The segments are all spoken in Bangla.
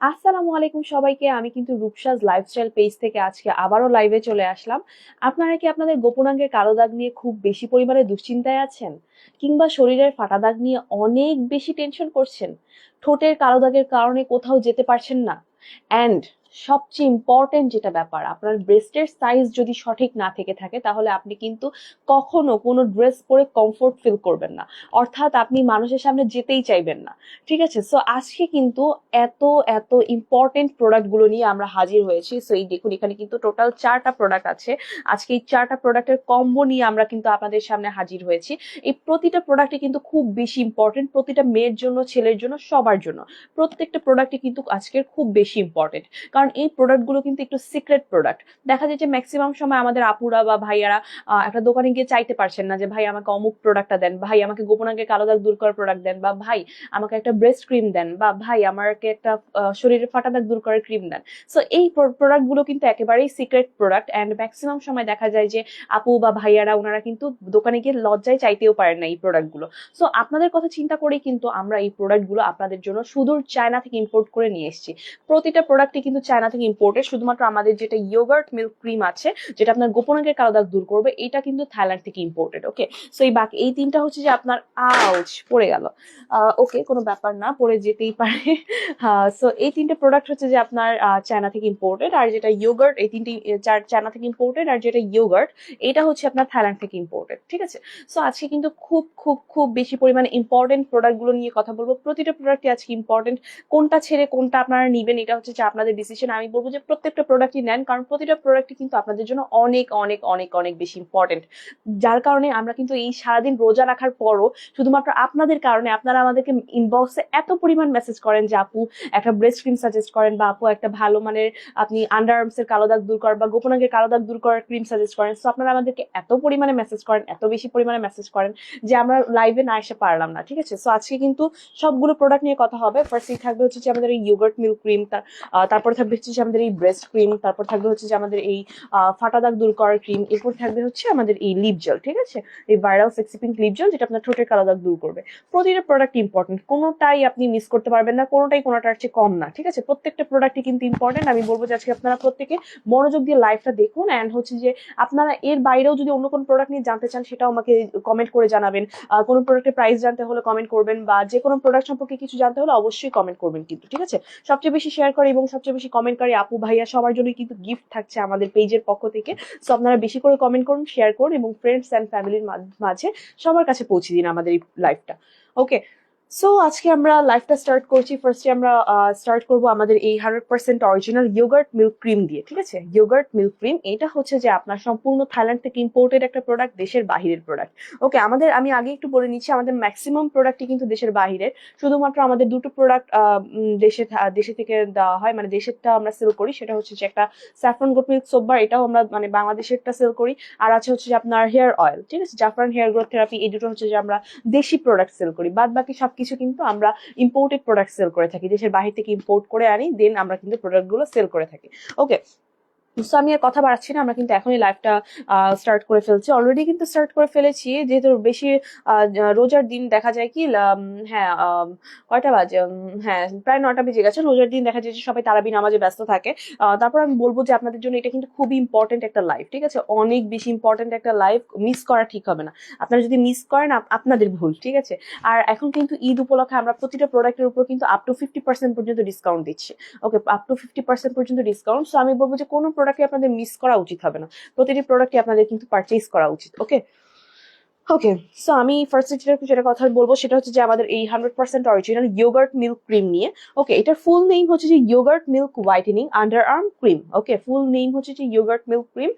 আসসালামু আলাইকুম সবাইকে। আমি কিন্তু রূপসাজ লাইফস্টাইল পেজ থেকে আজকে আবারও লাইভে চলে আসলাম। আপনারা কি আপনাদের গোপনাঙ্গের কালো দাগ নিয়ে খুব বেশি পরিমাণে দুশ্চিন্তায় আছেন, কিংবা শরীরের ফাটা দাগ নিয়ে অনেক বেশি টেনশন করছেন, ঠোঁটের কালো দাগের কারণে কোথাও যেতে পারছেন না, অ্যান্ড সবচেয়ে ইম্পর্টেন্ট যেটা ব্যাপার, আপনার ব্রেস্টের সাইজ যদি সঠিক না থেকে থাকে তাহলে আপনি কিন্তু কখনো কোনো ড্রেস পরে কমফোর্ট ফিল করবেন না, অর্থাৎ আপনি মানুষের সামনে যেতেই চাইবেন না। ঠিক আছে, সো আজকে কিন্তু এত এত ইম্পর্টেন্ট প্রোডাক্ট গুলো নিয়ে আমরা হাজির হয়েছি। সো এই দেখুন, এখানে কিন্তু টোটাল 4টা প্রোডাক্ট আছে। আজকে এই 4টা প্রোডাক্টের কম্বো নিয়ে আমরা কিন্তু আপনাদের সামনে হাজির হয়েছি। এই প্রতিটা প্রোডাক্টই কিন্তু খুব বেশি ইম্পর্টেন্ট, প্রতিটা মেয়ের জন্য, ছেলের জন্য, সবার জন্য। প্রত্যেকটা প্রোডাক্টই কিন্তু আজকের খুব বেশি ইম্পর্টেন্ট, কারণ এই প্রোডাক্ট গুলো কিন্তু একটু সিক্রেট প্রোডাক্ট। দেখা যায় যে ম্যাক্সিমাম সময় আমাদের আপুরা বা ভাইয়ারা একটা দোকানে গিয়ে চাইতে পারছেন না যে ভাই আমাকে অমুক প্রোডাক্টটা দেন, ভাই আমাকে গোপনাঙ্গের কালো দাগ দূর করার প্রোডাক্ট দেন, বা ভাই আমাকে একটা ব্রেস্ট ক্রিম দেন, বা ভাই আমাকে একটা শরীরের ফাটা দাগ দূর করার ক্রিম দেন। সো এই প্রোডাক্ট গুলো কিন্তু একেবারেই সিক্রেট প্রোডাক্ট, এন্ড ম্যাক্সিমাম সময় দেখা যায় যে আপু বা ভাইয়ারা ওনারা কিন্তু দোকানে গিয়ে লজ্জায় চাইতেও পারেন না এই প্রোডাক্ট গুলো। সো আপনাদের কথা চিন্তা করেই কিন্তু আমরা এই প্রোডাক্ট গুলো আপনাদের জন্য সুদূর চায়না থেকে ইম্পোর্ট করে নিয়ে এসেছি। প্রতিটা প্রোডাক্টই কিন্তু চায়না থেকে ইম্পোর্টেড, শুধুমাত্র আমাদের যেটা ইয়োগার্ট মিল্ক ক্রিম আছে, যেটা আপনার গোপনাঙ্গের কালো দাগ দূর করবে, এটা কিন্তু থাইল্যান্ড থেকে ইম্পোর্টেড। ওকে, সো এই বাকি এই তিনটা হচ্ছে যে আপনার আউচ পড়ে গেল, ওকে কোনো ব্যাপার না, পরে যেতেই পারে। সো এই তিনটে প্রোডাক্ট হচ্ছে যে আপনার চায়না থেকে ইম্পোর্টেড, আর যেটা ইয়োগার্ট, এই তিনটি চায়না থেকে ইম্পোর্টেড, আর যেটা ইয়োগার্ট এটা হচ্ছে আপনার থাইল্যান্ড থেকে ইম্পোর্টেড। ঠিক আছে, সো আজকে কিন্তু খুব খুব খুব বেশি পরিমাণে ইম্পর্টেন্ট প্রোডাক্ট গুলো নিয়ে কথা বলবো। প্রতিটা প্রোডাক্টই আজকে ইম্পর্টেন্ট, কোনটা ছেড়ে কোনটা আপনারা নিবেন এটা হচ্ছে যে আপনাদের ডিসিশন। আমি বলবো যে প্রত্যেকটা প্রোডাক্টই নেন, কারণ প্রতিটা প্রোডাক্টই কিন্তু আপনাদের জন্য অনেক অনেক অনেক অনেক বেশি ইম্পর্টেন্ট। যার কারণে আমরা কিন্তু এই সারাদিন রোজা রাখার পরও শুধুমাত্র আপনাদের কারণে আপনারা আমাদেরকে ইনবক্সে এত পরিমাণ মেসেজ করেন যে আপু একটা ব্রেস্ট ক্রিম সাজেস্ট করেন, বা আপু একটা ভালো মানের আপনি আন্ডার আর্মস এর কালো দাগ দূর করার বা গোপনাঙ্গের কালো দাগ দূর করার ক্রিম সাজেস্ট করেন। সো আপনারা আমাদেরকে এত পরিমাণে মেসেজ করেন, এত বেশি পরিমাণে মেসেজ করেন যে আমরা লাইভে না এসে পারলাম না। ঠিক আছে, সো আজকে কিন্তু সবগুলো প্রোডাক্ট নিয়ে কথা হবে। ফার্স্টই থাকবে হচ্ছে যে আমাদের এই ইয়োগার্ট মিল্ক ক্রিম, তারপর থাকবে হচ্ছে যে আমাদের এই ব্রেস্ট ক্রিম, তারপর থাকবে হচ্ছে যে আমাদের এই ফাটা দাগ দূর করার ক্রিম, এরপর থাকবে হচ্ছে আমাদের এই লিপ জেল। ঠিক আছে, এই viral sexy pink lip gel, যেটা আপনার ঠোঁটের কালো দাগ দূর করবে। প্রতিটা প্রোডাক্ট ইম্পর্টেন্ট, কোনোটাই আপনি মিস করতে পারবেন না, কোনোটাই কোনোটার চেয়ে কম না। ঠিক আছে, প্রত্যেকটা প্রোডাক্টই কিন্তু ইম্পর্টেন্ট। আমি বলবো যে আজকে আপনারা প্রত্যেকে মনোযোগ দিয়ে লাইভটা দেখুন, অ্যান্ড হচ্ছে যে আপনারা এর বাইরেও যদি অন্য কোনো প্রোডাক্ট নিয়ে জানতে চান সেটাও আমাকে কমেন্ট করে জানাবেন। কোনো প্রোডাক্টের প্রাইস জানতে হলে কমেন্ট করবেন, বা যে কোনো প্রোডাক্ট সম্পর্কে কিছু জানতে হলে অবশ্যই কমেন্ট করবেন কিন্তু। ঠিক আছে, সবচেয়ে বেশি শেয়ার করে এবং সবচেয়ে বেশি কমেন্টকারী আপু ভাইয়া সবার জন্য কিন্তু গিফট থাকছে আমাদের পেজের পক্ষ থেকে। সো আপনারা বেশি করে কমেন্ট করুন, শেয়ার করুন, এবং ফ্রেন্ডস অ্যান্ড ফ্যামিলির মাঝে সবার কাছে পৌঁছে দিন আমাদের এই লাইভটা। ওকে, সো আজকে আমরা লাইভটা স্টার্ট করছি। ফার্স্টে আমরা স্টার্ট করব আমাদের এই 100% অরিজিনাল ইয়োগার্ট মিল্ক ক্রিম দিয়ে। ঠিক আছে, ইয়োগার্ট মিল্ক ক্রিম এটা হচ্ছে যে আপনার সম্পূর্ণ থাইল্যান্ড থেকে ইম্পোর্টেড একটা প্রোডাক্ট, দেশের বাহিরের প্রোডাক্ট। ওকে, আমি আগে একটু বলে নিচ্ছি, আমাদের ম্যাক্সিমাম প্রোডাক্টই কিন্তু দেশের বাহিরের। শুধুমাত্র আমাদের দুটো প্রোডাক্ট দেশে থেকে দেওয়া হয়, মানে দেশেরটা আমরা সেল করি, সেটা হচ্ছে যে একটা saffron goat milk soap bar, এটাও আমরা মানে বাংলাদেশেরটা সেল করি। আর আছে হচ্ছে যে আপনার হেয়ার অয়েল, ঠিক আছে, জাফরান হেয়ার গ্রোথ থেরাপি, এই দুটো হচ্ছে যে আমরা দেশি প্রোডাক্ট সেল করি। বাদ বাকি সবকিছু কিন্তু আমরা ইম্পোর্টেড প্রোডাক্ট সেল করে থাকি, দেশের বাহির থেকে ইম্পোর্ট করে আনি, দেন আমরা কিন্তু প্রোডাক্ট গুলো সেল করে থাকি। ওকে, সো আমি আর কথা বাড়াচ্ছি না, আমরা কিন্তু এখনই লাইভটা স্টার্ট করে ফেলছি, অলরেডি কিন্তু স্টার্ট করে ফেলেছি, যেহেতু বেশি রোজার দিন দেখা যায় কি হ্যাঁ কয়টা বাজে, হ্যাঁ প্রায় 9টা বেজে গেছে। রোজার দিন দেখা যায় যে সবাই তারাবি নামাজে ব্যস্ত থাকে। তারপর আমি বলবো যে আপনাদের জন্য এটা কিন্তু খুবই ইম্পর্টেন্ট একটা লাইভ। ঠিক আছে, অনেক বেশি ইম্পর্টেন্ট একটা লাইভ, মিস করা ঠিক হবে না। আপনারা যদি মিস করেন আপনাদের ভুল। ঠিক আছে, আর এখন কিন্তু ঈদ উপলক্ষে আমরা প্রতিটা প্রোডাক্টের উপর কিন্তু আপ টু 50% পর্যন্ত ডিসকাউন্ট দিচ্ছি। ওকে, আপ টু 50% পর্যন্ত ডিসকাউন্ট। সো আমি বলবো যে কোনো প্রোডাক্টে আপনাদের মিস করা উচিত হবে না, প্রতিটি প্রোডাক্টই আপনাদের কিন্তু পারচেজ করা উচিত। ওকে, ওকে, সো আমি ফার্স্টে যেটা কথা বলবো সেটা হচ্ছে যে আমাদের এই 100% অরিজিনাল ইয়োগার্ট মিল্ক ক্রিম নিয়ে। ওকে, এটার ফুল নেম হচ্ছে যে yogurt milk whitening under arm cream. Okay, full name হচ্ছে যে ইয়োগার্ট মিল্ক ক্রিম,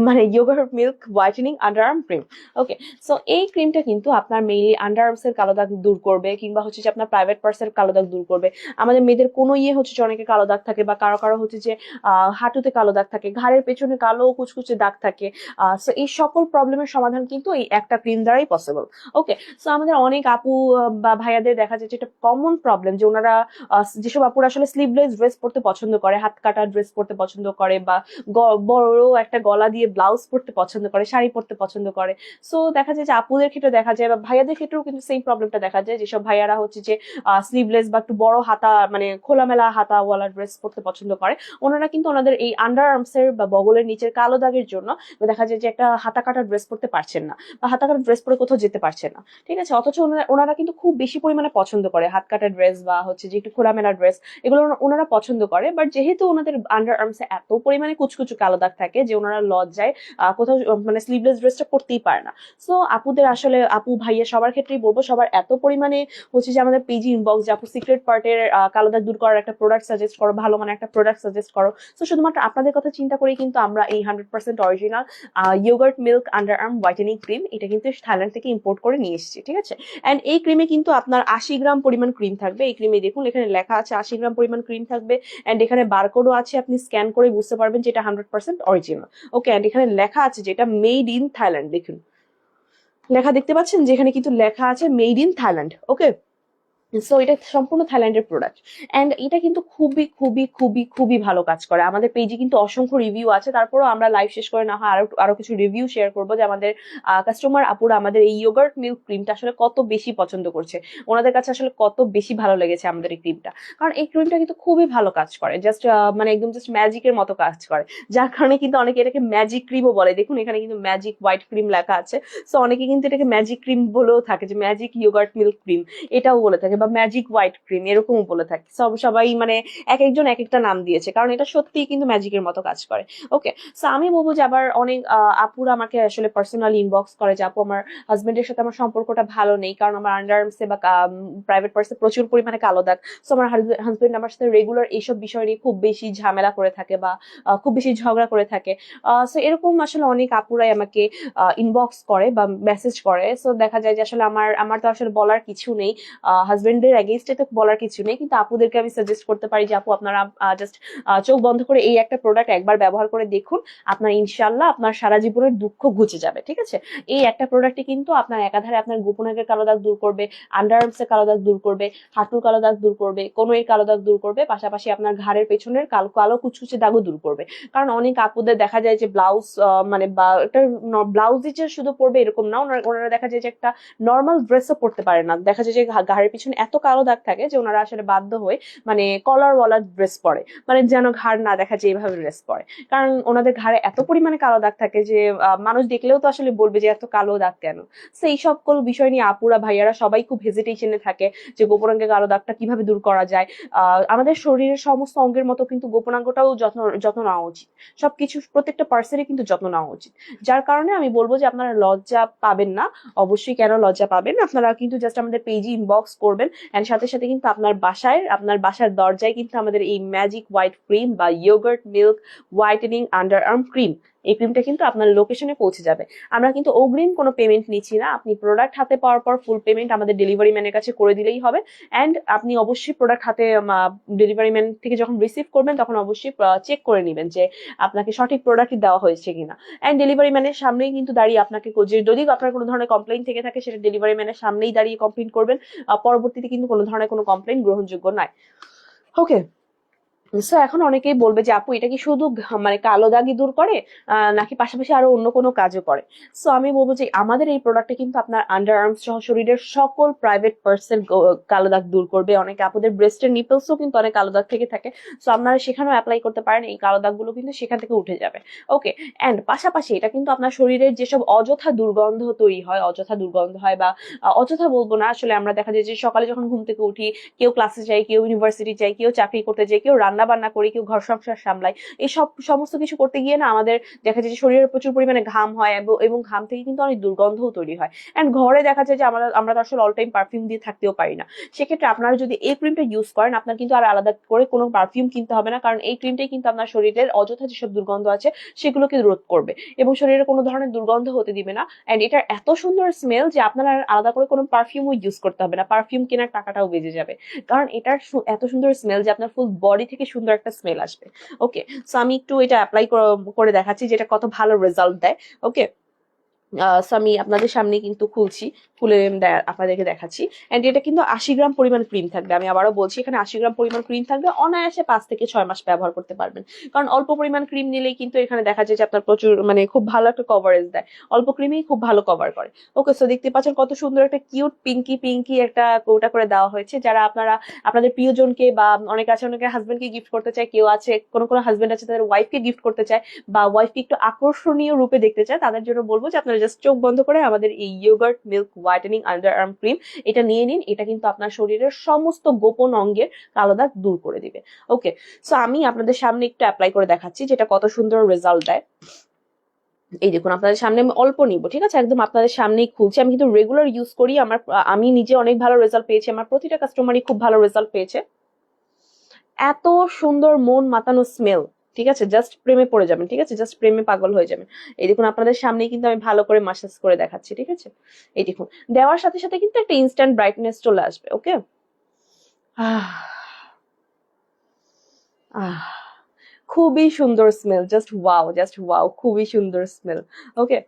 মানে yogurt milk whitening under arm cream. Okay, so এই ক্রিমটা কিন্তু আপনার মেইনলি আন্ডার আর্মস এর কালো দাগ দূর করবে, কিংবা হচ্ছে যে আপনার প্রাইভেট পার্টসের কালো দাগ দূর করবে। আমাদের মেয়েদের কোনো হচ্ছে যে অনেকে কালো দাগ থাকে, বা কারো কারো হচ্ছে যে হাঁটুতে কালো দাগ থাকে, ঘাড়ের পেছনে কালো কুচকুচে দাগ থাকে। সো এই সকল প্রবলেমের সমাধান কিন্তু এই একটা ক্রিম ক্রিম দ্বারাই পসিবল। ওকে, সো আমাদের অনেক আপু বা ভাইয়াদের দেখা যাচ্ছে একটা কমন প্রবলেম যে ওনারা যেসব আপুরা আসলে স্লিভলেস ড্রেস পরতে পছন্দ করে, হাত কাটা ড্রেস পরতে পছন্দ করে, বা বড় একটা গলা দিয়ে ব্লাউজ পরতে পছন্দ করে, শাড়ি পরতে পছন্দ করে। সো দেখা যায় যে আপুদের ক্ষেত্রে দেখা যায় বা ভাইয়াদের ক্ষেত্রেও কিন্তু সেম প্রবলেমটা দেখা যায়, যেসব ভাইয়ারা হচ্ছে যে স্লিভলেস বা একটু বড় হাতা মানে খোলামেলা হাতাওয়ালা ড্রেস পরতে পছন্দ করে, ওনারা কিন্তু ওনাদের এই আন্ডার আর্মসের বা বগলের নিচের কালো দাগের জন্য দেখা যায় যে একটা হাতা কাটা ড্রেস পরতে পারছেন না, বা হাতা কাটা ড্রেস পরে কোথাও যেতে পারছেন না। ঠিক আছে, অথচ ওনারা কিন্তু খুব বেশি পরিমাণে পছন্দ করে হাত কাটা ড্রেস বা হচ্ছে যে একটু খোলামেলা ড্রেস, এগুলো ওনারা পছন্দ করে। বাট যেহেতু ওনাদের আন্ডার আর্মসে এত পরিমাণে কুচকুচু কালো দাগ থাকে যে ওনারা লজ্জায় কোথাও মানে স্লিভলেস ড্রেসটা পরতেই পারে না। সো আপুদের আসলে আপু ভাইয়া সবার ক্ষেত্রেই বলবো, সবার এত পরিমাণে হচ্ছে যে আমাদের পেজি ইনবক্স যে আপু সিক্রেট পার্টের কালো দাগ দূর করার একটা প্রোডাক্ট সাজেস্ট করো, ভালো মানে একটা প্রোডাক্ট সাজেস্ট করো। তো শুধুমাত্র আপনাদের কথা চিন্তা করেই কিন্তু আমরা এই 100% original yogurt milk under arm whitening cream এটা কিন্তু থাইল্যান্ড থেকে ইম্পোর্ট করে নিয়ে এসেছি। ঠিক আছে, এন্ড এই ক্রিমে কিন্তু আপনার 80 গ্রাম পরিমাণ ক্রিম থাকবে। এই ক্রিমে দেখুন এখানে লেখা আছে 80 গ্রাম পরিমাণ ক্রিম থাকবে, এন্ড এখানে বারকোডও আছে, আপনি স্ক্যান করে বুঝতে পারবেন যে এটা 100% অরিজিনাল। ওকে, এন্ড এখানে লেখা আছে যে এটা মেড ইন থাইল্যান্ড। দেখুন লেখা দেখতে পাচ্ছেন, যেখানে কিন্তু লেখা আছে made in Thailand. Okay, so এটা সম্পূর্ণ থাইল্যান্ডের প্রোডাক্ট, এন্ড এটা কিন্তু খুবই খুবই খুবই খুবই ভালো কাজ করে। আমাদের পেজে কিন্তু অসংখ্য রিভিউ আছে, তারপরও আমরা লাইভ শেষ করে না হয় আরো আরো কিছু রিভিউ শেয়ার করবো যে আমাদের কাস্টমার আপুরা আমাদের এই ইয়োগার্ট মিল্ক ক্রিমটা আসলে কত বেশি পছন্দ করছে, ওনাদের কাছে আসলে কত বেশি ভালো লেগেছে আমাদের এই ক্রিমটা। কারণ এই ক্রিমটা কিন্তু খুবই ভালো কাজ করে, জাস্ট মানে একদম জাস্ট ম্যাজিকের মতো কাজ করে, যার কারণে কিন্তু অনেকে এটাকে ম্যাজিক ক্রিমও বলে। দেখুন এখানে কিন্তু ম্যাজিক হোয়াইট ক্রিম লেখা আছে, সো অনেকে কিন্তু এটাকে ম্যাজিক ক্রিম বলেও থাকে, যে ম্যাজিক ইয়োগার্ট মিল্ক ক্রিম এটাও বলে থাকে, বা ম্যাজিক হোয়াইট ক্রিম এরকমও বলে থাকে। সবাই মানে এক একজন এক একটা নাম দিয়েছে, কারণ এটা সত্যিই কিন্তু ম্যাজিকের মতো কাজ করে। ওকে, সো আমি বলবো যে আবার অনেক আপুরা আমাকে আসলে পার্সোনালি ইনবক্স করে যে আপু আমার হাজবেন্ডের সাথে আমার সম্পর্কটা ভালো নেই, কারণ আমার আন্ডার আর্মসে বা প্রাইভেট পার্টসে প্রচুর পরিমাণে কালো দাগ। সো আমার হাজবেন্ড আমার সাথে রেগুলার এইসব বিষয় নিয়ে খুব বেশি ঝামেলা করে থাকে, বা খুব বেশি ঝগড়া করে থাকে। সো এরকম আসলে অনেক আপুরাই আমাকে ইনবক্স করে বা মেসেজ করে। সো দেখা যায় যে আসলে আমার আমার তো আসলে বলার কিছু নেই, হাজবেন্ডের এগেইনস্টে তো বলার কিছু নেই, কিন্তু আপুদেরকে আমি সাজেস্ট করতে পারি যে আপু আপনারা জাস্ট চোখ বন্ধ করে এই একটা প্রোডাক্ট একবার ব্যবহার করে দেখুন, আপনার ইনশাল্লাহ আপনার সারা জীবনের দুঃখ ঘুচে যাবে। ঠিক আছে, এই একটা প্রোডাক্টে কিন্তু আপনার একাধারে আপনার গোপনাঙ্গের কালো দাগ দূর করবে, আন্ডার আর্মসের কালো দাগ দূর করবে, হাঁটুর কালো দাগ দূর করবে, কোনোর কালো দাগ দূর করবে, পাশাপাশি আপনার ঘাড়ের পেছনের কালো কালো কুচকুচে দাগও দূর করবে। কারণ অনেক আপুদের দেখা যায় যে ব্লাউজ মানে বা একটা ব্লাউজই যে শুধু পরবে এরকম না, ওনারা দেখা যায় যে একটা নর্মাল ড্রেসও পরতে পারে না। দেখা যায় যে ঘাড়ের পিছনে এত কালো দাগ থাকে যে ওনারা আসলে বাধ্য হয়ে মানে কলারওয়ালা ড্রেস পরে, মানে যেন ঘাড় না দেখা যায় এইভাবে ড্রেস পরে। কারণ ওনাদের ঘাড়ে এত পরিমাণে কালো দাগ থাকে যে মানুষ দেখলেও তো আসলে বলবে যে এত কালো দাগ কেন। তো এই সকল বিষয় নিয়ে আপুরা ভাইয়ারা সবাই খুব হেজিটেশনে থাকে যে গোপনাঙ্গের কালো দাগটা কিভাবে দূর করা যায়। আমাদের শরীরের সমস্ত অঙ্গের মতো কিন্তু গোপনাঙ্গটাও যত্ন যত্ন নেওয়া উচিত, সবকিছু প্রত্যেকটা পার্সেরই কিন্তু যত্ন নেওয়া উচিত। যার কারণে আমি বলবো যে আপনারা লজ্জা পাবেন না, অবশ্যই কেন লজ্জা পাবেন, আপনারা কিন্তু জাস্ট আমাদের পেজে ইনবক্স করবেন, এন্ড সাথে সাথে কিন্তু আপনার বাসার দরজায় কিন্তু আমাদের এই ম্যাজিক হোয়াইট ক্রিম বা yogurt milk whitening under arm cream, এই ক্রিমটা কিন্তু আপনার লোকেশনে পৌঁছে যাবে। আমরা কিন্তু অগ্রিম কোনো পেমেন্ট নিচ্ছি না, আপনি প্রোডাক্ট হাতে পাওয়ার পর ফুল পেমেন্ট আমাদের ডেলিভারি ম্যানের কাছে করে দিলেই হবে। এন্ড আপনি অবশ্যই প্রোডাক্ট হাতে ডেলিভারি ম্যান থেকে যখন রিসিভ করবেন তখন অবশ্যই চেক করে নেবেন যে আপনাকে সঠিক প্রোডাক্টই দেওয়া হয়েছে কিনা। এন্ড ডেলিভারি ম্যানের সামনেই কিন্তু দাঁড়িয়ে আপনাকে যদি আপনার কোনো ধরনের কমপ্লেইন থেকে থাকে সেটা ডেলিভারি ম্যানের সামনেই দাঁড়িয়ে কমপ্লেইন করবেন, পরবর্তীতে কিন্তু কোনো ধরনের কোনো কমপ্লেইন গ্রহণযোগ্য নয়। ওকে, সো এখন অনেকেই বলবে যে আপু এটা কি শুধু মানে কালো দাগই দূর করে নাকি পাশাপাশি আরো অন্য কোনো কাজও করে। সো আমি বলবো যে আমাদের এই প্রোডাক্টে কিন্তু আপনার আন্ডার আর্মস সহ শরীরের সকল প্রাইভেট পার্টসের কালো দাগ দূর করবে। অনেকে আপুদের ব্রেস্টের নিপলসও কিন্তু অনেক কালো দাগ থেকে থাকে, সো আপনারা সেখানেও অ্যাপ্লাই করতে পারেন, এই কালো দাগগুলো কিন্তু সেখান থেকে উঠে যাবে। ওকে, এন্ড পাশাপাশি এটা কিন্তু আপনার শরীরের যেসব অযথা দুর্গন্ধ তৈরি হয়, বা অযথা বলবো না, আসলে আমরা দেখা যায় যে সকালে যখন ঘুম থেকে উঠি, কেউ ক্লাসে যায়, কেউ ইউনিভার্সিটি যায়, কেউ চাকরি করতে যায়, কেউ রান্না বান্না করি, কেউ ঘর সংসার সামলায়, এই সমস্ত কিছু করতে গিয়ে না আমাদের দেখা যায় যে শরীরে প্রচুর পরিমাণে ঘাম হয়, এবং ঘাম থেকে কিন্তু অনেক দুর্গন্ধও তৈরি হয়। এন্ড ঘরে দেখা যায় যে আমরা তো আসলে অল টাইম পারফিউম দিয়ে থাকতেও পারি না। সেক্ষেত্রে আপনারা যদি এই ক্রিমটা ইউজ করেন, আপনার কিন্তু আর আলাদা করে কোনো পারফিউম কিনতে হবে না, কারণ এই ক্রিমটাই কিন্তু আপনার শরীরের অযথা যেসব দুর্গন্ধ আছে সেগুলোকে রোধ করবে এবং শরীরে কোনো ধরনের দুর্গন্ধ হতে দিবে না। এন্ড এটার এত সুন্দর স্মেল যে আপনার আর আলাদা করে কোনো পারফিউমও ইউজ করতে হবে না, পারফিউম কেনার টাকাটাও বেঁচে যাবে, কারণ এটার এত সুন্দর স্মেল যে আপনার ফুল বডি থেকে সুন্দর একটা স্মেল আসবে। ওকে, সো আমি একটু এটা অ্যাপ্লাই করে দেখাচ্ছি যেটা কত ভালো রেজাল্ট দেয়। ওকে, সো আমি আপনাদের সামনে কিন্তু খুলছি, খুলে আপনাদেরকে দেখাচ্ছি। এন্ড এটা কিন্তু 80 গ্রাম পরিমাণ ক্রিম থাকবে। আমি আবারও বলছি, এখানে 80 গ্রাম পরিমাণ ক্রিম থাকবে, অনায়াসে 5 থেকে 6 মাস ব্যবহার করতে পারবেন। কারণ অল্প পরিমাণ ক্রিম নিলেই কিন্তু এখানে দেখা যায় যে আপনার প্রচুর মানে খুব ভালো একটা কভারেজ দেয়, অল্প ক্রিমেই খুব ভালো কভার করে। ওকে, সো দেখতে পাচ্ছেন কত সুন্দর একটা কিউট পিঙ্কি পিঙ্কি একটা কৌটা করে দেওয়া হয়েছে, যারা আপনারা আপনাদের প্রিয়জনকে বা অনেক আছে অনেকে হাজবেন্ডকে গিফট করতে চায়, কেউ আছে কোনো হাজবেন্ড আছে তাদের ওয়াইফকে গিফট করতে চায়, বা ওয়াইফকে একটু আকর্ষণীয় রূপে দেখতে চায়, তাদের জন্য বলবো যে আপনারা জাস্ট চোখ বন্ধ করে আমাদের এই yogurt milk whitening under arm cream এটা নিয়ে নিন। এটা কিন্তু আপনার শরীরের সমস্ত গোপন অঙ্গের কালো দাগ দূর করে দিবে। ওকে, সো আমি আপনাদের সামনে একটু অ্যাপ্লাই করে দেখাচ্ছি যেটা কত সুন্দর রেজাল্ট দেয়। এই দেখুন, আপনাদের সামনে আমি অল্প নিব, ঠিক আছে, একদম আপনাদের সামনেই খুলছি। আমি কিন্তু রেগুলার ইউজ করি, আমি নিজে অনেক ভালো রেজাল্ট পেয়েছি, আমার প্রতিটা কাস্টমারই খুব ভালো রেজাল্ট পেয়েছে। এত সুন্দর মন মাতানো স্মেল, ঠিক আছে, জাস্ট প্রেমে পড়ে যাবেন, ঠিক আছে, জাস্ট প্রেমে পাগল হয়ে যাবেন। এই দেখুন আপনাদের সামনেই কিন্তু আমি ভালো করে মাসাজ করে দেখাচ্ছি, ঠিক আছে। এই দেখুন, দেওয়ার সাথে সাথে কিন্তু একটা ইনস্ট্যান্ট ব্রাইটনেস চলে আসবে। ওকে, আহ আহ খুবই সুন্দর স্মেল, জাস্ট ওয়াও, খুবই সুন্দর স্মেল। ওকে,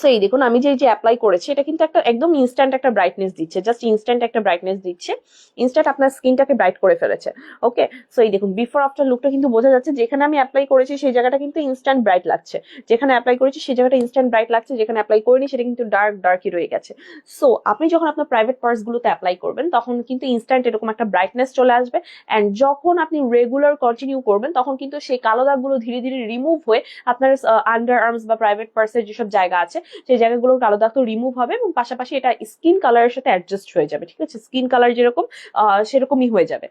সো এই দেখুন আমি যে অ্যাপ্লাই করেছি এটা কিন্তু একটা একদম ইনস্ট্যান্ট একটা ব্রাইটনেস দিচ্ছে, জাস্ট ইনস্ট্যান্ট একটা ব্রাইটনেস দিচ্ছে, ইনস্ট্যান্ট আপনার স্কিনটাকে ব্রাইট করে ফেলেছে। ওকে, সো এই দেখুন বিফোর আফটার লুকটা কিন্তু বোঝা যাচ্ছে, যেখানে আমি অ্যাপ্লাই করেছি সেই জায়গাটা কিন্তু ইনস্ট্যান্ট ব্রাইট লাগছে, যেখানে অ্যাপ্লাই করেছি সেই জায়গাটা ইনস্ট্যান্ট ব্রাইট লাগছে, যেখানে অ্যাপ্লাই করিনি সেটা কিন্তু ডার্কই রয়ে গেছে। সো আপনি যখন আপনার প্রাইভেট পার্টস গুলোতে অ্যাপ্লাই করবেন তখন কিন্তু ইনস্ট্যান্ট এরকম একটা ব্রাইটনেস চলে আসবে। অ্যান্ড যখন আপনি রেগুলার কন্টিনিউ করবেন তখন কিন্তু সেই কালো দাগগুলো ধীরে ধীরে রিমুভ হয়ে আপনার আন্ডার আর্মস বা প্রাইভেট পার্টসের যেসব জায়গা আছে সেই জায়গাগুলোর কালো দাগ তো রিমুভ হবে, এবং পাশাপাশি এটা স্কিন কালারের সাথে অ্যাডজাস্ট হয়ে যাবে, ঠিক আছে, স্কিন কালার যেরকম সেরকমই হয়ে যাবে,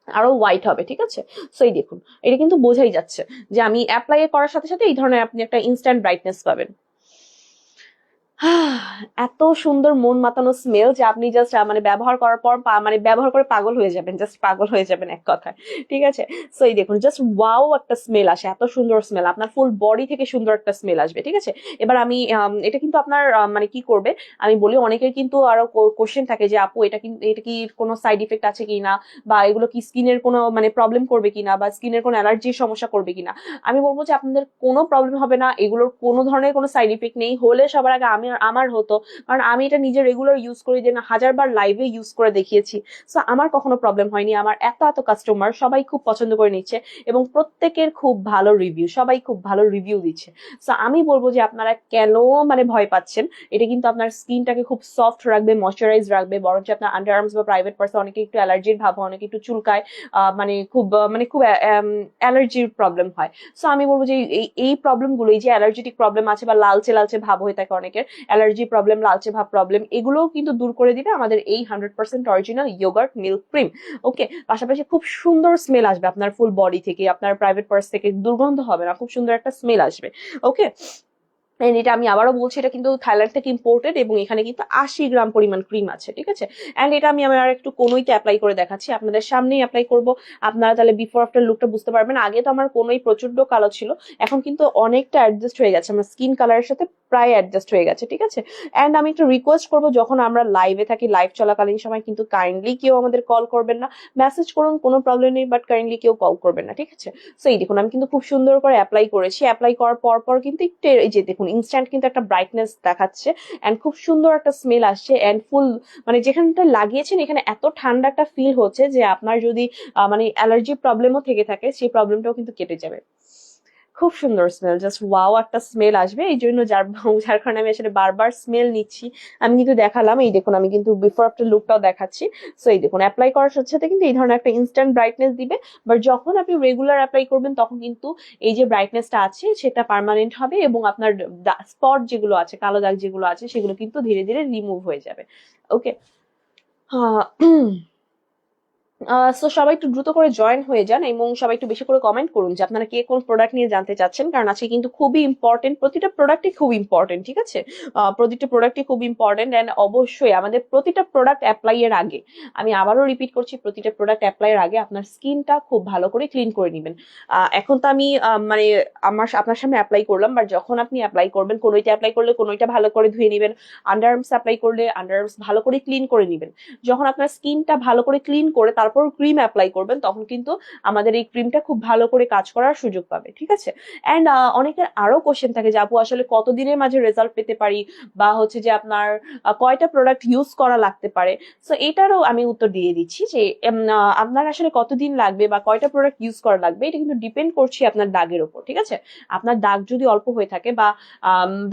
আরো হোয়াইট হবে, ঠিক আছে। সো এই দেখুন, এটা কিন্তু বোঝাই যাচ্ছে যে আমি অ্যাপ্লাই করার সাথে সাথে এই ধরনের আপনি একটা ইনস্ট্যান্ট ব্রাইটনেস পাবেন। এত সুন্দর মন মাতানো স্মেল যে আপনি জাস্ট মানে ব্যবহার করার পর মানে ব্যবহার করে পাগল হয়ে যাবেন, জাস্ট পাগল হয়ে যাবেন এক কথায়, ঠিক আছে। সো এই দেখুন, জাস্ট ওয়াও একটা স্মেল আসে, এত সুন্দর স্মেল, আপনার ফুল বডি থেকে সুন্দর একটা স্মেল আসবে, ঠিক আছে। এবার আমি এটা কিন্তু আপনার মানে কি করবে আমি বলি, অনেকের কিন্তু আরো কোশ্চেন থাকে যে আপু এটা কি কোনো সাইড ইফেক্ট আছে কিনা, বা এগুলো কি স্কিনের কোনো মানে প্রবলেম করবে কিনা, বা স্কিনের কোনো অ্যালার্জির সমস্যা করবে কিনা। আমি বলবো যে আপনাদের কোনো প্রবলেম হবে না, এগুলোর কোনো ধরনের কোনো সাইড ইফেক্ট নেই, হলে সবার আগে আমার হতো, কারণ আমি এটা নিজে রেগুলার ইউজ করি, যে না 1000 বার লাইভে ইউজ করে দেখিয়েছি। সো আমার কখনো প্রবলেম হয়নি, আমার এত এত কাস্টমার সবাই খুব পছন্দ করে নিচ্ছে, এবং প্রত্যেকের খুব ভালো রিভিউ, সবাই খুব ভালো রিভিউ দিচ্ছে। সো আমি বলবো যে আপনারা কেন মানে ভয় পাচ্ছেন, এটা কিন্তু আপনার স্কিনটাকে খুব সফট রাখবে, ময়শ্চারাইজ রাখবে, বরঞ্চ আপনার আন্ডার আর্মস বা প্রাইভেট পার্টস অনেকে একটু অ্যালার্জির ভাব হয়, অনেকে একটু চুলকায়, মানে খুব অ্যালার্জির প্রবলেম হয়। সো আমি বলবো যে এই প্রবলেমগুলো, এই যে অ্যালার্জেটিক প্রবলেম আছে বা লালচে লালচে ভাব হয়ে থাকে অনেকের, অ্যালার্জি প্রবলেম, লালচে ভাব প্রবলেম, এগুলোও কিন্তু দূর করে দিবে আমাদের এই 100% অরিজিনাল ইয়োগার্ট মিল্ক ক্রিম। ওকে, পাশাপাশি খুব সুন্দর স্মেল আসবে আপনার ফুল বডি থেকে, আপনার প্রাইভেট পার্টস থেকে, দুর্গন্ধ হবে না, খুব সুন্দর একটা স্মেল আসবে। ওকে, এটা আমি আবারও বলছি, এটা কিন্তু থাইল্যান্ড থেকে ইম্পোর্টেড, এবং এখানে কিন্তু 80 গ্রাম পরিমাণ ক্রিম আছে, ঠিক আছে। এন্ড এটা আমি আমার একটু কোনোইতে অ্যাপ্লাই করে দেখাচ্ছি, আপনাদের সামনেই অ্যাপ্লাই করব, আপনারা তাহলে বিফোর আফটার লুকটা বুঝতে পারবেন। আগে তো আমার কোনোই প্রচন্ড কালো ছিল, এখন কিন্তু অনেকটা অ্যাডজাস্ট হয়ে গেছে, আমার স্কিন কালারের সাথে প্রায় অ্যাডজাস্ট হয়ে গেছে, ঠিক আছে। এন্ড আমি একটু রিকোয়েস্ট করবো, যখন আমরা লাইভে থাকি, লাইভ চলাকালীন সময় কিন্তু কাইন্ডলি কেউ আমাদের কল করবেন না, মেসেজ করুন, কোনো প্রবলেম নেই, বাট কাইন্ডলি কেউ কল করবেন না, ঠিক আছে। সো এই দেখুন আমি কিন্তু খুব সুন্দর করে অ্যাপ্লাই করেছি, অ্যাপ্লাই করার পর কিন্তু একটু এই যে দেখুন ইনস্ট্যান্ট কিন্তু একটা ব্রাইটনেস দেখাচ্ছে, এন্ড খুব সুন্দর একটা স্মেল আসছে, এন্ড ফুল মানে যেখানটা লাগিয়েছেন এখানে এত ঠান্ডা একটা ফিল হচ্ছে যে আপনার যদি মানে অ্যালার্জি প্রবলেমও থেকে থাকে সেই প্রবলেমটাও কিন্তু কেটে যাবে। খুব সুন্দর স্মেল, জাস্ট ওয়াও একটা স্মেল আসবে, এই জন্য যার কারণে আমি আসলে বারবার স্মেল নিচ্ছি। আমি কিন্তু দেখালাম, এই দেখুন আমি কিন্তু বিফোর আফটার লুকটাও দেখাচ্ছি। সো এই দেখুন অ্যাপ্লাই করার সাথে সাথে কিন্তু এই ধরনের একটা ইনস্ট্যান্ট ব্রাইটনেস দিবে, বাট যখন আপনি রেগুলার অ্যাপ্লাই করবেন তখন কিন্তু এই যে ব্রাইটনেসটা আছে সেটা পার্মানেন্ট হবে, এবং আপনার স্পট যেগুলো আছে, কালো দাগ যেগুলো আছে সেগুলো কিন্তু ধীরে ধীরে রিমুভ হয়ে যাবে। ওকে, সো সবাই একটু দ্রুত করে জয়েন হয়ে যান, এবং সবাই একটু বেশি করে কমেন্ট করুন যে আপনারা কে কোন প্রোডাক্ট নিয়ে জানতে চাচ্ছেন, কারণ আজকে কিন্তু খুবই ইম্পর্টেন্ট, প্রতিটা প্রোডাক্টই খুব ইম্পর্টেন্ট, ঠিক আছে। প্রতিটা প্রোডাক্টই খুব ইম্পর্টেন্ট, এন্ড অবশ্যই আমাদের প্রতিটা প্রোডাক্ট অ্যাপ্লাই এর আগে, আমি আবারও রিপিট করছি, প্রতিটা প্রোডাক্ট অ্যাপ্লাই এর আগে আপনার স্কিনটা খুব ভালো করে ক্লিন করে নেবেন। এখন তো আমি মানে আপনার সামনে অ্যাপ্লাই করলাম, বাট যখন আপনি অ্যাপ্লাই করবেন, কোনোইটা অ্যাপ্লাই করলে কোনোইটা ভালো করে ধুয়ে নেবেন, আন্ডার আর্মস অ্যাপ্লাই করলে আন্ডার আর্মস ভালো করে ক্লিন করে নেবেন। যখন আপনার স্কিনটা ভালো করে ক্লিন করে তারপর তারপর ক্রিম অ্যাপ্লাই করবেন, তখন কিন্তু আমাদের এই ক্রিমটা খুব ভালো করে কাজ করার সুযোগ পাবে, ঠিক আছে। অ্যান্ড অনেকের আরো কোশ্চেন থাকে যে আপু আসলে কতদিনের মাঝে রেজাল্ট পেতে পারি, বা হচ্ছে যে আপনার কয়টা প্রোডাক্ট ইউজ করা লাগতে পারে। সো এটারও আমি উত্তর দিয়ে দিচ্ছি যে আপনার আসলে কতদিন লাগবে বা কয়টা প্রোডাক্ট ইউজ করা লাগবে, এটা কিন্তু ডিপেন্ড করছে আপনার দাগের উপর, ঠিক আছে। আপনার দাগ যদি অল্প হয়ে থাকে বা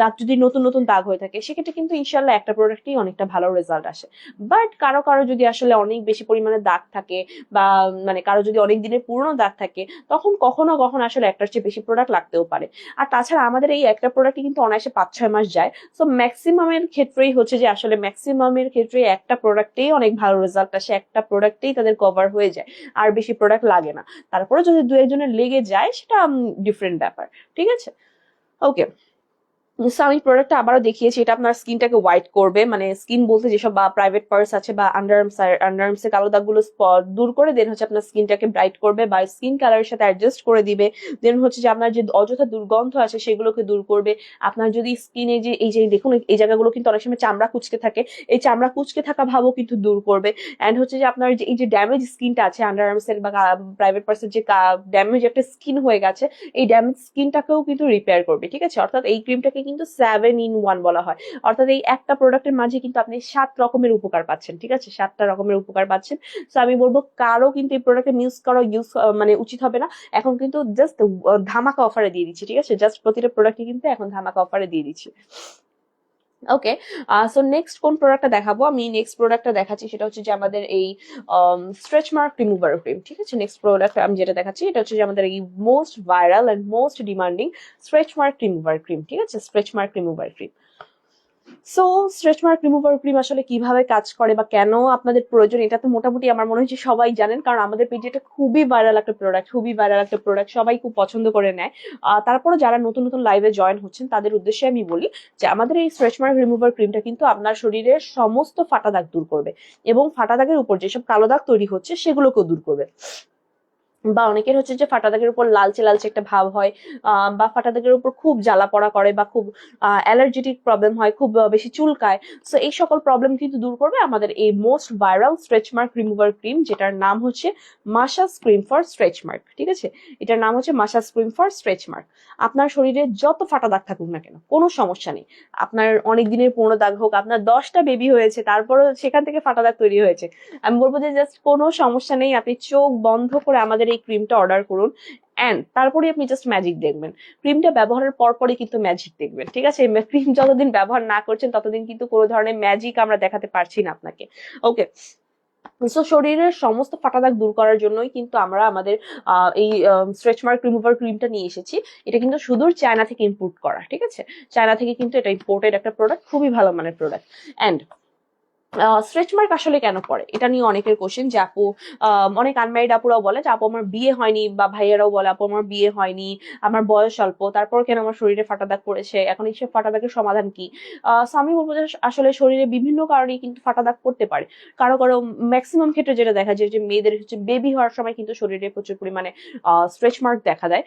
দাগ যদি নতুন নতুন দাগ হয়ে থাকে, সেক্ষেত্রে কিন্তু ইনশাল্লাহ একটা প্রোডাক্টই অনেকটা ভালো রেজাল্ট আসে। বাট কারো কারো যদি আসলে অনেক বেশি পরিমাণে দাগ থাকে, বা মানে কারো যদি অনেক দিনের পুরনো দাগ থাকে, তখন কখনো কখনো আসলে একটার চেয়ে বেশি প্রোডাক্ট লাগতেও পারে। আর তাছাড়া আমাদের এই একটা প্রোডাক্টই কিন্তু অনায়াসে 5-6 মাস যায়। সো ম্যাক্সিমামের ক্ষেত্রেই হচ্ছে যে আসলে ম্যাক্সিমামের ক্ষেত্রে একটা প্রোডাক্টেই অনেক ভালো রেজাল্ট আসে, একটা প্রোডাক্টেই তাদের কভার হয়ে যায়, আর বেশি প্রোডাক্ট লাগে না। তারপরে যদি দু একজনের লেগে যায়, সেটা ডিফারেন্ট ব্যাপার, ঠিক আছে। ওকে, সো আমি প্রোডাক্টটা আবারও দেখিয়েছি, এটা আপনার স্কিনটাকে হোয়াইট করবে, মানে স্কিন বলতে যেসব বা প্রাইভেট পার্টস আছে বা আন্ডারআর্মস এর কালো দাগগুলো দূর করে, দেন হচ্ছে আপনার স্কিনটাকে ব্রাইট করবে বা স্কিন কালারের সাথে অ্যাডজাস্ট করে দিবে। দেন হচ্ছে যে আপনার যে অযথা দুর্গন্ধ আছে সেগুলোকে দূর করবে। আপনার যদি স্কিনে যে এই যে দেখুন এই জায়গাগুলো কিন্তু অনেক সময় চামড়া কুচকে থাকে, এই চামড়া কুচকে থাকা ভাবও কিন্তু দূর করবে। এন্ড হচ্ছে যে আপনার যে এই যে ড্যামেজ স্কিনটা আছে আন্ডারআর্মস এর বা প্রাইভেট পার্টস এর যে ড্যামেজ একটা স্কিন হয়ে গেছে, এই ড্যামেজ স্কিনটাকেও কিন্তু রিপেয়ার করবে, ঠিক আছে। অর্থাৎ এই ক্রিমটাকে কিন্তু 7 in 1 বলা হয়। অর্থাৎ এই একটা প্রোডাক্টের মাঝে কিন্তু আপনি 7 রকমের উপকার পাচ্ছেন, ঠিক আছে, 7টা রকমের উপকার পাচ্ছেন। তো আমি বলবো কারো কিন্তু এই প্রোডাক্টে ইউজ মানে উচিত হবে না। এখন কিন্তু জাস্ট ধামাকা অফারে দিয়ে দিচ্ছি, ঠিক আছে, জাস্ট প্রতিটা প্রোডাক্টে কিন্তু এখন ধামাকা অফারে দিয়ে দিচ্ছি। ওকে, সো নেক্সট কোন প্রোডাক্টটা দেখাবো, আমি নেক্সট প্রোডাক্টটা দেখাচ্ছি, সেটা হচ্ছে যে আমাদের এই স্ট্রেচ মার্ক রিমুভার ক্রিম, ঠিক আছে। নেক্সট প্রোডাক্ট আমি যেটা দেখাচ্ছি, এটা হচ্ছে যে আমাদের এই most viral and most demanding stretch mark remover cream, ঠিক আছে, stretch mark remover cream. So stretch mark remover cream আসলে কিভাবে কাজ করে বা কেন আপনাদের প্রয়োজন, এটা তো মোটামুটি আমার মনে হচ্ছে সবাই জানেন, কারণ আমাদের পেজে এটা খুবই ভাইরাল একটা প্রোডাক্ট, খুবই ভাইরাল একটা প্রোডাক্ট, সবাই খুব পছন্দ করে নেয়। তারপরে যারা নতুন নতুন লাইভে জয়েন হচ্ছেন তাদের উদ্দেশ্যে আমি বলি যে আমাদের এই স্ট্রেচ মার্ক রিমুভার ক্রিমটা কিন্তু আপনার শরীরের সমস্ত ফাটা দাগ দূর করবে, এবং ফাটা দাগের উপর যেসব কালো দাগ তৈরি হচ্ছে সেগুলোকেও দূর করবে। বা অনেকের হচ্ছে যে ফাটা দাগের উপর লালচে লালচে একটা ভাব হয়, বা ফাটা দাগের উপর খুব জ্বালা পড়া করে, বা খুব অ্যালার্জেটিক প্রবলেম হয়, খুব বেশি চুলকায়। সো এই সকল প্রবলেম কিন্তু দূর করবে আমাদের এই most viral stretch mark remover cream, যেটার নাম হচ্ছে massage cream for stretch mark, ঠিক আছে। এটার নাম হচ্ছে massage cream for stretch mark. আপনার শরীরে যত ফাটা দাগ থাকুক না কেন, কোনো সমস্যা নেই। আপনার অনেক দিনের পুরনো দাগ হোক, আপনার 10টা বেবি হয়েছে তারপরও সেখান থেকে ফাটা দাগ তৈরি হয়েছে, আমি বলবো যে জাস্ট কোনো সমস্যা নেই, আপনি চোখ বন্ধ করে আমাদের এই ক্রিমটা অর্ডার করুন, এন্ড তারপরে আপনি জাস্ট ম্যাজিক দেখবেন। ক্রিমটা ব্যবহারের পরপরই কিন্তু ম্যাজিক দেখবেন, ঠিক আছে। ক্রিম যতদিন ব্যবহার না করছেন ততদিন কিন্তু কোনো ধরনের ম্যাজিক আমরা দেখাতে পারছি না আপনাকে। ওকে, সো শরীরের সমস্ত ফাটা দাগ দূর করার জন্যই কিন্তু আমরা আমাদের এই স্ট্রেচ মার্ক রিমুভার ক্রিমটা নিয়ে এসেছি। এটা কিন্তু সুদূর চায়না থেকে ইম্পোর্ট করা, ঠিক আছে, চায়না থেকে কিন্তু এটা ইম্পোর্টেড একটা প্রোডাক্ট, খুবই ভালো মানের প্রোডাক্ট। এন্ড স্ট্রেচ মার্ক আসলে কেন পড়ে, এটা নিয়ে অনেকের কোশ্চেন যে আপু, অনেক আনম্যারিড আপুরাও বলে যে আপু আমার বিয়ে হয়নি, বা ভাইয়ারাও বলে আপু আমার বিয়ে হয়নি, আমার বয়স অল্প, তারপর কেন আমার শরীরে ফাটা দাগ পড়েছে, এখন এইসব ফাটা দাগের সমাধান কি। সো আমি বলবো যে আসলে শরীরে বিভিন্ন কারণেই কিন্তু ফাটা দাগ পড়তে পারে। কারো কারো ম্যাক্সিমাম ক্ষেত্রে যেটা দেখা যায় যে মেয়েদের হচ্ছে বেবি হওয়ার সময় কিন্তু শরীরে প্রচুর পরিমাণে স্ট্রেচ মার্ক দেখা দেয়।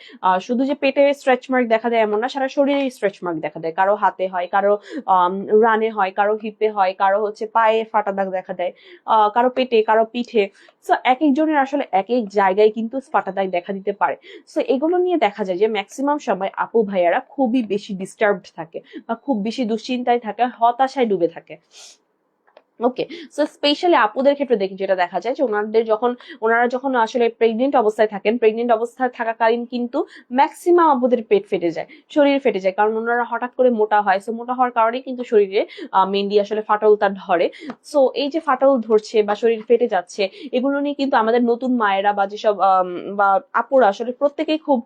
শুধু যে পেটে স্ট্রেচ মার্ক দেখা দেয় এমন না, সারা শরীরে স্ট্রেচ মার্ক দেখা দেয়, কারো হাতে হয়, কারো রানে হয়, কারো হিপে হয়, কারো হচ্ছে পায়ে ফাটা দাগ দেখা দেয়, কারো পেটে, কারো পিঠে। সো এক একজনের আসলে এক এক জায়গায় কিন্তু ফাটা দাগ দেখা দিতে পারে। সো এগুলো নিয়ে দেখা যায় যে ম্যাক্সিমাম সময় আপু ভাইয়ারা খুবই বেশি ডিস্টার্বড থাকে, বা খুব বেশি দুশ্চিন্তায় থাকে, হতাশায় ডুবে থাকে। ওকে, সো স্পেশালি আপুদের ক্ষেত্রে দেখি যেটা দেখা যায় যে ওনারা যখন আসলে প্রেগনেন্ট অবস্থায় থাকেন, প্রেগনেন্ট অবস্থায় থাকাকালীন কিন্তু ম্যাক্সিমাম আপুদের পেট ফেটে যায়, শরীর ফেটে যায়, কারণ ওনারা হঠাৎ করে মোটা হয়। সো মোটা হওয়ার কারণে কিন্তু শরীরে মেনলি আসলে ফাটল তার ধরে। সো এই যে ফাটল ধরছে বা শরীর ফেটে যাচ্ছে, এগুলো নিয়ে কিন্তু আমাদের নতুন মায়েরা বা যেসব বা আপুরা আসলে প্রত্যেকেই খুব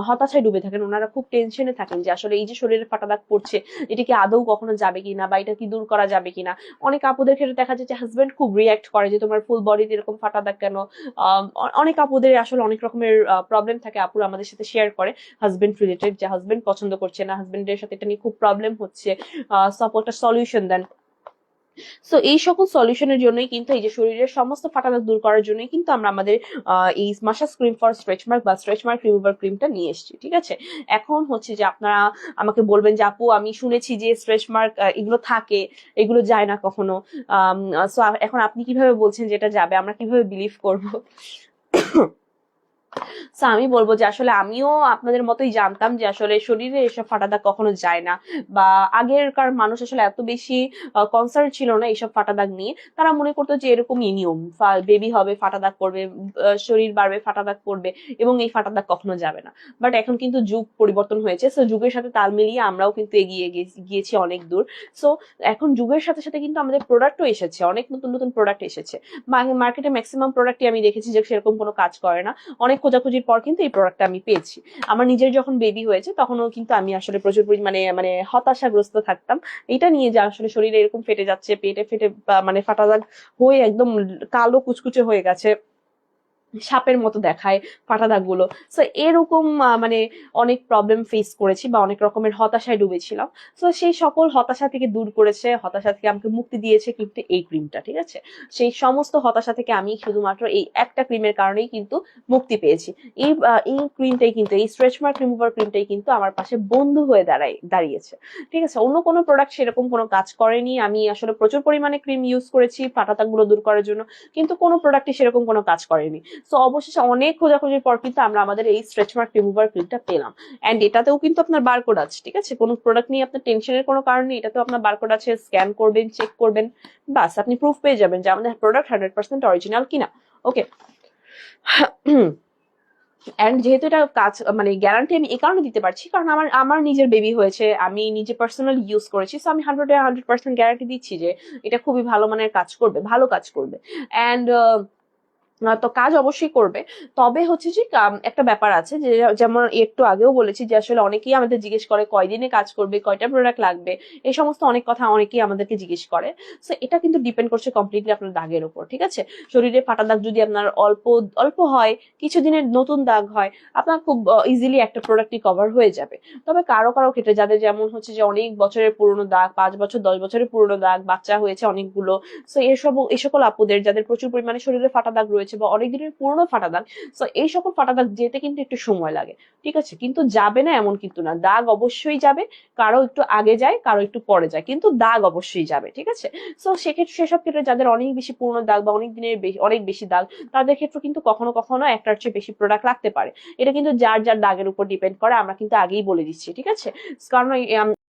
হতাশায় ডুবে থাকেন, ওনারা খুব টেনশনে থাকেন যে আসলে এই যে শরীরে ফাটা দাগ পড়ছে, এটা কি আদৌ কখনো যাবে কিনা, বা এটা কি দূর করা যাবে কিনা। অনেক আপুদের ক্ষেত্রে দেখা যায় যে হাজবেন্ড খুব রিয়াক্ট করে যে তোমার ফুল বডিতে এরকম ফাটা দাগ কেন। অনেক আপুদের আসলে অনেক রকমের প্রবলেম থাকে, আপুরা আমাদের সাথে শেয়ার করে হাজবেন্ড রিলেটেড, যে হাজবেন্ড পছন্দ করছে না, হাজবেন্ডের সাথে এটা নিয়ে খুব প্রবলেম হচ্ছে, একটা সলিউশন দেন। সো এই সকল সলিউশনের জন্যই কিন্তু এই যে শরীরের সমস্ত ফাটা দাগ দূর করার জন্যই কিন্তু আমরা আমাদের এই massage cream for stretch mark বা স্ট্রেচ মার্ক রিমুভার ক্রিমটা নিয়ে এসেছি, ঠিক আছে। এখন হচ্ছে যে আপনারা আমাকে বলবেন যে আপু আমি শুনেছি যে স্ট্রেচ মার্ক এগুলো থাকে, এগুলো যায় না কখনো। সো এখন আপনি কিভাবে বলছেন যে এটা যাবে, আমরা কিভাবে বিলিভ করব? সো আমি বলবো যে আসলে আমিও আপনাদের মতোই জানতাম যে আসলে শরীরে এসব ফাটা দাগ কখনো যায় না, বা আগেরকার মানুষ আসলে এত বেশি কনসার্ন ছিল না এইসব ফাটা দাগ নিয়ে। তারা মনে করতো যে এরকমই নিয়ম, বেবি হবে ফাটা দাগ করবে, শরীর বাড়বে ফাটা দাগ করবে, এবং এই ফাটা দাগ কখনো যাবে না। বাট এখন কিন্তু যুগ পরিবর্তন হয়েছে, সো যুগের সাথে তাল মিলিয়ে আমরাও কিন্তু এগিয়ে গিয়েছি অনেক দূর। সো এখন যুগের সাথে সাথে কিন্তু আমাদের প্রোডাক্টও এসেছে, অনেক নতুন নতুন প্রোডাক্ট এসেছে। মার্কেটে ম্যাক্সিমাম প্রোডাক্টই আমি দেখেছি যে সেরকম কোনো কাজ করে না। অনেক খোঁজাখুঁজির পর কিন্তু এই প্রোডাক্টটা আমি পেয়েছি। আমার নিজের যখন বেবি হয়েছে তখনও কিন্তু আমি আসলে প্রচুর পরিমাণে মানে হতাশাগ্রস্ত থাকতাম এটা নিয়ে, যে আসলে শরীরে এরকম ফেটে যাচ্ছে, পেটে ফেটে মানে ফাটা দাগ হয়ে একদম কালো কুচকুচে হয়ে গেছে, সাপের মতো দেখায় ফাটা দাগগুলো। সো এরকম মানে অনেক প্রবলেম ফেস করেছি বা অনেক রকমের হতাশায় ডুবেছিলাম। সো সেই সকল হতাশা থেকে দূর করেছে, হতাশা থেকে আমাকে মুক্তি দিয়েছে কিন্তু এই ক্রিমটা, ঠিক আছে। সেই সমস্ত হতাশা থেকে আমি শুধুমাত্র এই একটা ক্রিমের কারণেই কিন্তু মুক্তি পেয়েছি। এই ক্রিমটাই কিন্তু, এই স্ট্রেচ মার্ক রিমুভার ক্রিমটাই কিন্তু আমার পাশে বন্ধু হয়ে দাঁড়িয়েছে, ঠিক আছে। অন্য কোনো প্রোডাক্ট সেরকম কোনো কাজ করেনি। আমি আসলে প্রচুর পরিমাণে ক্রিম ইউজ করেছি ফাটা দাগগুলো দূর করার জন্য, কিন্তু কোনো প্রোডাক্টই সেরকম কোনো কাজ করেনি। সো অবশেষে অনেক খোঁজাখুঁজির পর কিন্তু আমরা আমাদের এই স্ট্রেচ মার্ক রিমুভার ক্রিমটা পেলাম। এন্ড এটাতেও কিন্তু আপনার বারকোড আছে, ঠিক আছে। কোনো প্রোডাক্ট নিয়ে আপনার টেনশনের কোনো কারণ নেই, এটাতেও আপনার বারকোড আছে, স্ক্যান করবেন, চেক করবেন, বাস আপনি প্রুফ পেয়ে যাবেন যে আমাদের প্রোডাক্ট 100% অরিজিনাল কিনা। ওকে। এন্ড যেহেতু এটা কাজ মানে গ্যারান্টি আমি এই কারণে দিতে পারছি কারণ আমার আমার নিজের বেবি হয়েছে, আমি নিজে পার্সোনালি ইউজ করেছি। সো আমি 100% গ্যারান্টি দিচ্ছি যে এটা খুবই ভালো মানের কাজ করবে, ভালো কাজ করবে। এন্ড তো কাজ অবশ্যই করবে। তবে হচ্ছে যে একটা ব্যাপার আছে যে, যেমন একটু আগেও বলেছি যে আসলে অনেকেই আমাদের জিজ্ঞেস করে কয়দিনে কাজ করবে, কয়টা প্রোডাক্ট লাগবে, এই সমস্ত অনেক কথা অনেকেই আমাদেরকে জিজ্ঞেস করে। সো এটা কিন্তু ডিপেন্ড করছে কমপ্লিটলি আপনার দাগের উপর, ঠিক আছে। শরীরে ফাটা দাগ যদি আপনার অল্প অল্প হয়, কিছুদিনের নতুন দাগ হয়, আপনার খুব ইজিলি একটা প্রোডাক্টই কভার হয়ে যাবে। তবে কারো কারো ক্ষেত্রে যাদের যেমন হচ্ছে যে অনেক বছরের পুরনো দাগ, 5 বছর 10 বছরের পুরনো দাগ, বাচ্চা হয়েছে অনেকগুলো, সো এই সকল আপুদের যাদের প্রচুর পরিমাণে শরীরে ফাটা দাগ রয়েছে বা অনেক দিনের পুরনো ফাটা দাগ, সো এই সকল ফাটা দাগ যেতে কিন্তু একটু সময় লাগে, ঠিক আছে। কিন্তু যাবে না এমন কিন্তু না, দাগ অবশ্যই যাবে। কারো একটু আগে যায়, কারো একটু পরে যায়, কিন্তু দাগ অবশ্যই যাবে, ঠিক আছে। সো সেক্ষেত্রে সেসব ক্ষেত্রে যাদের অনেক বেশি পুরনো দাগ বা অনেক দিনের অনেক বেশি দাগ, তাদের ক্ষেত্রে কিন্তু কখনো কখনো একটার চেয়ে বেশি প্রোডাক্ট লাগতে পারে। এটা কিন্তু যার যার দাগের উপর ডিপেন্ড করে, আমরা কিন্তু আগেই বলে দিচ্ছি, ঠিক আছে। কারণ